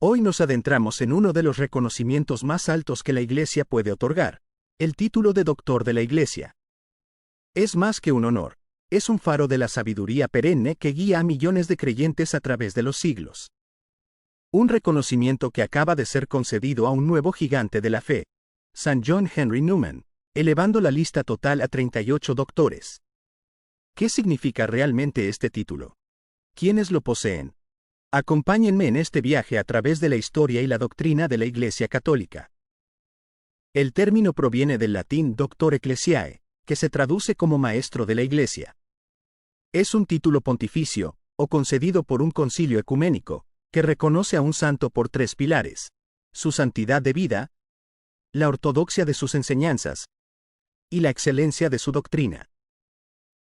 Hoy nos adentramos en uno de los reconocimientos más altos que la Iglesia puede otorgar, el título de Doctor de la Iglesia. Es más que un honor, es un faro de la sabiduría perenne que guía a millones de creyentes a través de los siglos. Un reconocimiento que acaba de ser concedido a un nuevo gigante de la fe, San John Henry Newman, elevando la lista total a 38 doctores. ¿Qué significa realmente este título? ¿Quiénes lo poseen? Acompáñenme en este viaje a través de la historia y la doctrina de la Iglesia Católica. El término proviene del latín Doctor Ecclesiae, que se traduce como Maestro de la Iglesia. Es un título pontificio, o concedido por un concilio ecuménico, que reconoce a un santo por tres pilares: su santidad de vida, la ortodoxia de sus enseñanzas y la excelencia de su doctrina.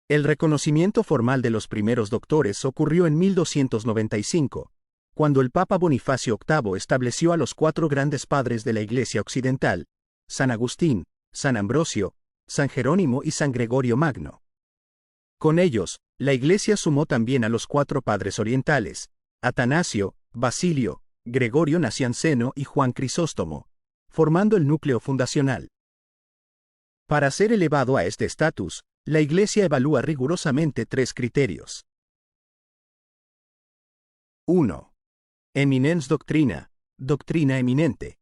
El reconocimiento formal de los primeros doctores ocurrió en 1295, cuando el Papa Bonifacio VIII estableció a los 4 grandes padres de la Iglesia Occidental: San Agustín, San Ambrosio, San Jerónimo y San Gregorio Magno. Con ellos, la Iglesia sumó también a los 4 padres orientales: Atanasio, Basilio, Gregorio Nacianceno y Juan Crisóstomo, formando el núcleo fundacional. Para ser elevado a este estatus, la Iglesia evalúa rigurosamente 3 criterios. 1. Eminens doctrina, doctrina eminente.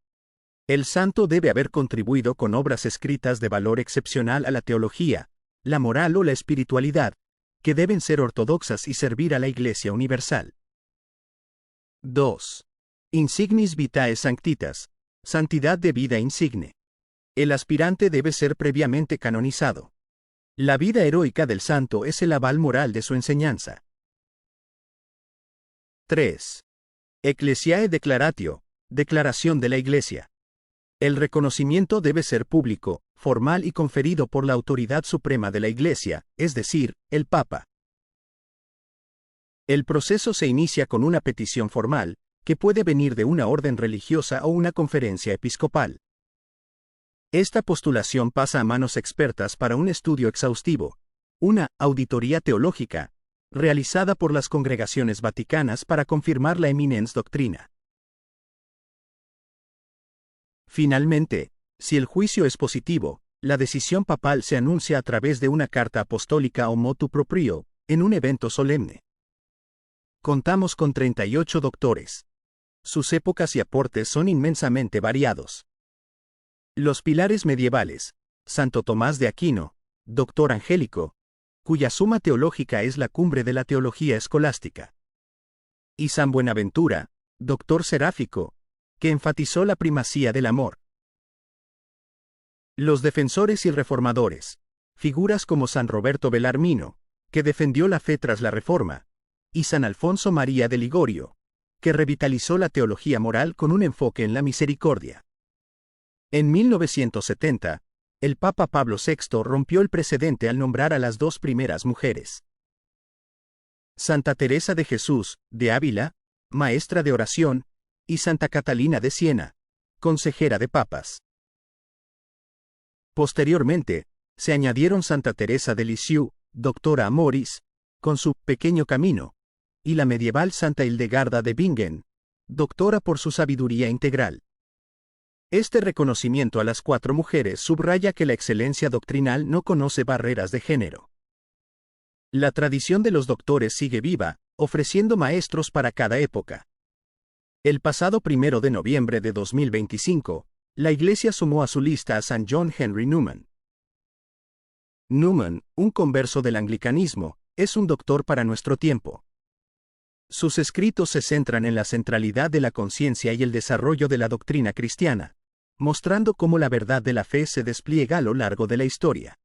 El santo debe haber contribuido con obras escritas de valor excepcional a la teología, la moral o la espiritualidad, que deben ser ortodoxas y servir a la Iglesia universal. 2. Insignis vitae sanctitas, santidad de vida insigne. El aspirante debe ser previamente canonizado. La vida heroica del santo es el aval moral de su enseñanza. 3. Ecclesiae Declaratio, declaración de la Iglesia. El reconocimiento debe ser público, formal y conferido por la autoridad suprema de la Iglesia, es decir, el Papa. El proceso se inicia con una petición formal, que puede venir de una orden religiosa o una conferencia episcopal. Esta postulación pasa a manos expertas para un estudio exhaustivo, una auditoría teológica, realizada por las congregaciones vaticanas para confirmar la eminens doctrina. Finalmente, si el juicio es positivo, la decisión papal se anuncia a través de una carta apostólica o motu proprio, en un evento solemne. Contamos con 38 doctores. Sus épocas y aportes son inmensamente variados. Los pilares medievales: Santo Tomás de Aquino, doctor angélico, cuya suma teológica es la cumbre de la teología escolástica. Y San Buenaventura, doctor seráfico, que enfatizó la primacía del amor. Los defensores y reformadores: figuras como San Roberto Belarmino, que defendió la fe tras la Reforma, y San Alfonso María de Ligorio, que revitalizó la teología moral con un enfoque en la misericordia. En 1970, el Papa Pablo VI rompió el precedente al nombrar a las 2 primeras mujeres. Santa Teresa de Jesús, de Ávila, maestra de oración, y Santa Catalina de Siena, consejera de papas. Posteriormente, se añadieron Santa Teresa de Lisieux, doctora amoris, con su Pequeño Camino, y la medieval Santa Hildegarda de Bingen, doctora por su sabiduría integral. Este reconocimiento a las 4 mujeres subraya que la excelencia doctrinal no conoce barreras de género. La tradición de los doctores sigue viva, ofreciendo maestros para cada época. El pasado 1 de noviembre de 2025, la Iglesia sumó a su lista a San John Henry Newman. Newman, un converso del anglicanismo, es un doctor para nuestro tiempo. Sus escritos se centran en la centralidad de la conciencia y el desarrollo de la doctrina cristiana, mostrando cómo la verdad de la fe se despliega a lo largo de la historia.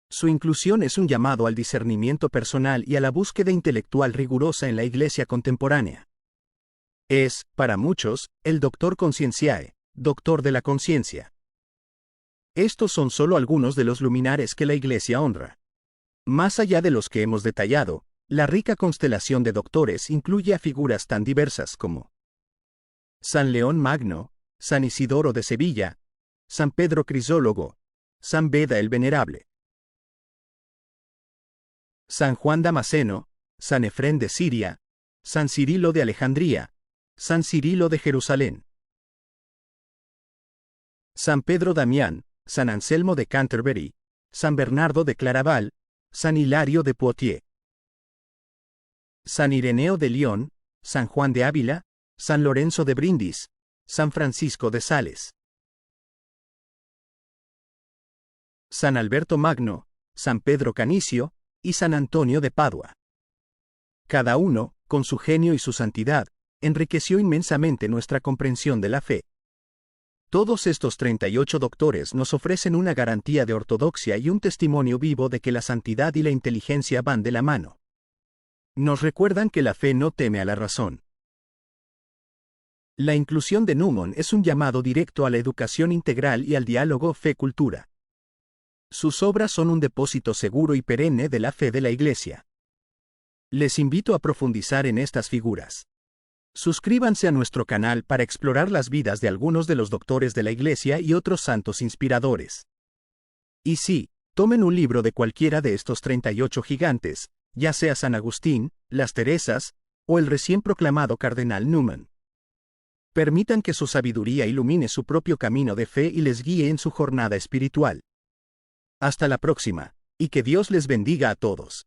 Su inclusión es un llamado al discernimiento personal y a la búsqueda intelectual rigurosa en la Iglesia contemporánea. Es, para muchos, el doctor conscientiae, doctor de la conciencia. Estos son solo algunos de los luminares que la Iglesia honra. Más allá de los que hemos detallado, la rica constelación de doctores incluye a figuras tan diversas como San León Magno, San Isidoro de Sevilla, San Pedro Crisólogo, San Beda el Venerable, San Juan Damasceno, San Efrén de Siria, San Cirilo de Alejandría, San Cirilo de Jerusalén. San Pedro Damián, San Anselmo de Canterbury, San Bernardo de Claraval, San Hilario de Poitiers. San Ireneo de León, San Juan de Ávila, San Lorenzo de Brindis, San Francisco de Sales. San Alberto Magno, San Pedro Canicio, y San Antonio de Padua. Cada uno, con su genio y su santidad, enriqueció inmensamente nuestra comprensión de la fe. Todos estos 38 doctores nos ofrecen una garantía de ortodoxia y un testimonio vivo de que la santidad y la inteligencia van de la mano. Nos recuerdan que la fe no teme a la razón. La inclusión de Newman es un llamado directo a la educación integral y al diálogo fe-cultura. Sus obras son un depósito seguro y perenne de la fe de la Iglesia. Les invito a profundizar en estas figuras. Suscríbanse a nuestro canal para explorar las vidas de algunos de los doctores de la Iglesia y otros santos inspiradores. Y sí, tomen un libro de cualquiera de estos 38 gigantes, ya sea San Agustín, las Teresas, o el recién proclamado Cardenal Newman. Permitan que su sabiduría ilumine su propio camino de fe y les guíe en su jornada espiritual. Hasta la próxima, y que Dios les bendiga a todos.